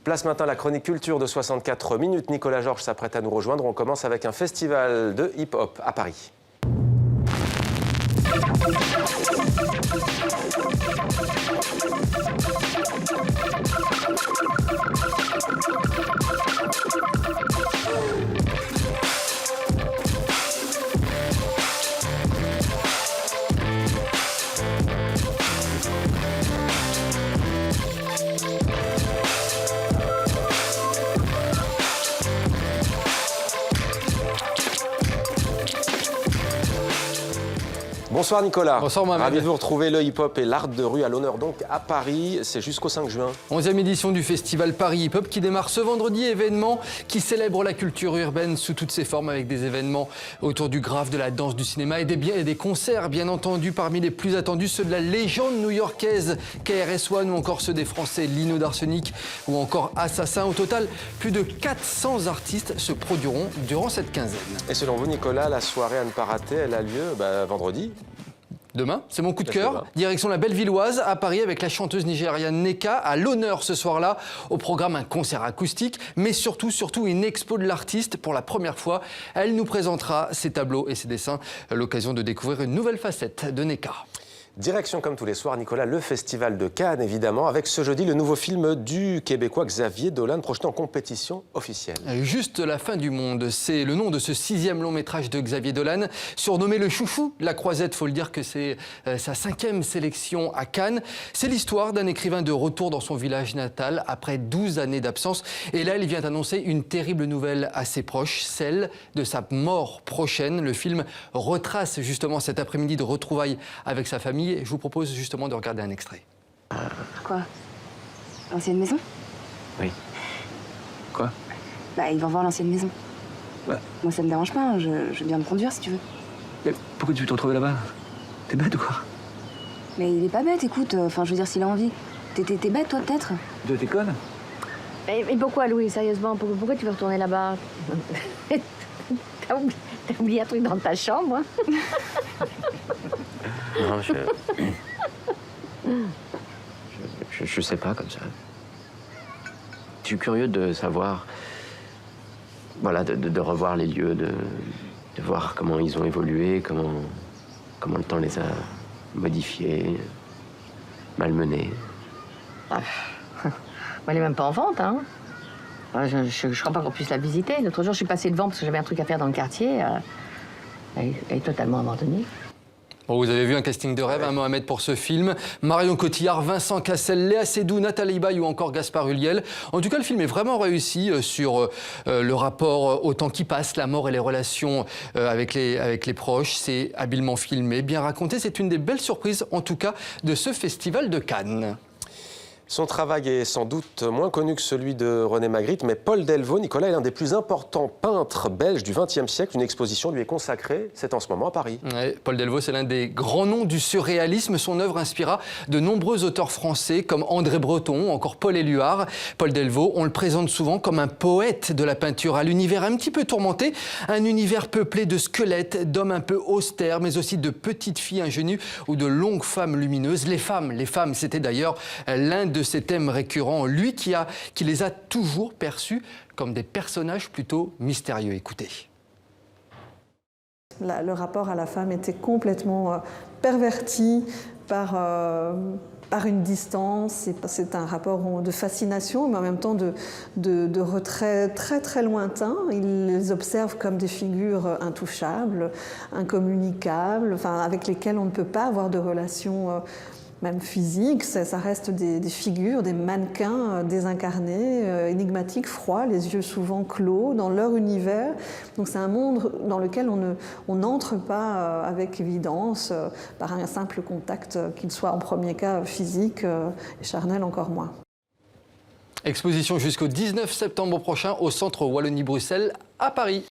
Place maintenant à la chronique culture de 64 minutes. Nicolas Georges s'apprête à nous rejoindre. On commence avec un festival de hip-hop à Paris. Bonsoir Nicolas. Bonsoir Mohamed. Ravi de vous retrouver. Le hip-hop et l'art de rue à l'honneur donc à Paris. C'est jusqu'au 5 juin. 11e édition du festival Paris Hip-Hop qui démarre ce vendredi. Événement qui célèbre la culture urbaine sous toutes ses formes avec des événements autour du graphe, de la danse, du cinéma et des concerts bien entendu. Parmi les plus attendus, ceux de la légende new-yorkaise KRS-One ou encore ceux des Français Lino d'Arsenic ou encore Assassin. Au total, plus de 400 artistes se produiront durant cette quinzaine. Et selon vous Nicolas, la soirée à ne pas rater, elle a lieu vendredi. Demain, c'est mon coup de cœur. Direction la Bellevilloise à Paris avec la chanteuse nigériane Nneka. À l'honneur ce soir-là, au programme un concert acoustique, mais surtout une expo de l'artiste. Pour la première fois, elle nous présentera ses tableaux et ses dessins. L'occasion de découvrir une nouvelle facette de Nneka. Direction comme tous les soirs, Nicolas, le Festival de Cannes, évidemment, avec ce jeudi le nouveau film du Québécois Xavier Dolan projeté en compétition officielle. Juste la fin du monde, c'est le nom de ce 6e long métrage de Xavier Dolan, surnommé le chouchou de la Croisette. Faut le dire que c'est sa 5e sélection à Cannes. C'est l'histoire d'un écrivain de retour dans son village natal après 12 années d'absence. Et là, il vient annoncer une terrible nouvelle à ses proches, celle de sa mort prochaine. Le film retrace justement cet après-midi de retrouvailles avec sa famille. Je vous propose justement de regarder un extrait. Quoi? L'ancienne maison? Oui. Quoi? Bah, ils vont voir l'ancienne maison. Ouais. Moi, ça me dérange pas, hein. Je veux bien me conduire si tu veux. Mais pourquoi tu veux te retrouver là-bas? T'es bête ou quoi? Mais il est pas bête, écoute. Enfin, je veux dire, s'il a envie. T'es bête, toi, peut-être? Toi, t'es conne? Mais pourquoi, Louis, sérieusement? Pourquoi tu veux retourner là-bas? T'as oublié un truc dans ta chambre, hein? Non, je sais pas, comme ça. Je suis curieux de savoir, voilà, de revoir les lieux, de voir comment ils ont évolué, comment le temps les a modifiés, malmenés. Ah. Elle est même pas en vente, hein? Je crois pas qu'on puisse la visiter. L'autre jour, je suis passée devant parce que j'avais un truc à faire dans le quartier. Elle est totalement abandonnée. Bon, vous avez vu un casting de rêve, hein, Mohamed, pour ce film. Marion Cotillard, Vincent Cassel, Léa Seydoux, Nathalie Baye ou encore Gaspard Ulliel. En tout cas, le film est vraiment réussi sur le rapport au temps qui passe, la mort et les relations avec les proches. C'est habilement filmé, bien raconté. C'est une des belles surprises, en tout cas, de ce festival de Cannes. Son travail est sans doute moins connu que celui de René Magritte, mais Paul Delvaux, Nicolas, est l'un des plus importants peintres belges du XXe siècle. Une exposition lui est consacrée, c'est en ce moment à Paris. Ouais, Paul Delvaux, c'est l'un des grands noms du surréalisme. Son œuvre inspira de nombreux auteurs français comme André Breton ou encore Paul Éluard. Paul Delvaux, on le présente souvent comme un poète de la peinture, à l'univers un petit peu tourmenté, un univers peuplé de squelettes, d'hommes un peu austères, mais aussi de petites filles ingénues ou de longues femmes lumineuses. Les femmes, c'était d'ailleurs l'un de ses thèmes récurrents, lui qui les a toujours perçus comme des personnages plutôt mystérieux. Écoutez. Le rapport à la femme était complètement perverti par une distance. C'est un rapport de fascination, mais en même temps de retrait très très lointain. Il les observe comme des figures intouchables, incommunicables, enfin, avec lesquelles on ne peut pas avoir de relation même physique. Ça reste des figures, des mannequins désincarnés, énigmatiques, froids, les yeux souvent clos dans leur univers. Donc c'est un monde dans lequel on n'entre pas avec évidence par un simple contact, qu'il soit en premier cas physique et charnel encore moins. Exposition jusqu'au 19 septembre prochain au Centre Wallonie-Bruxelles à Paris.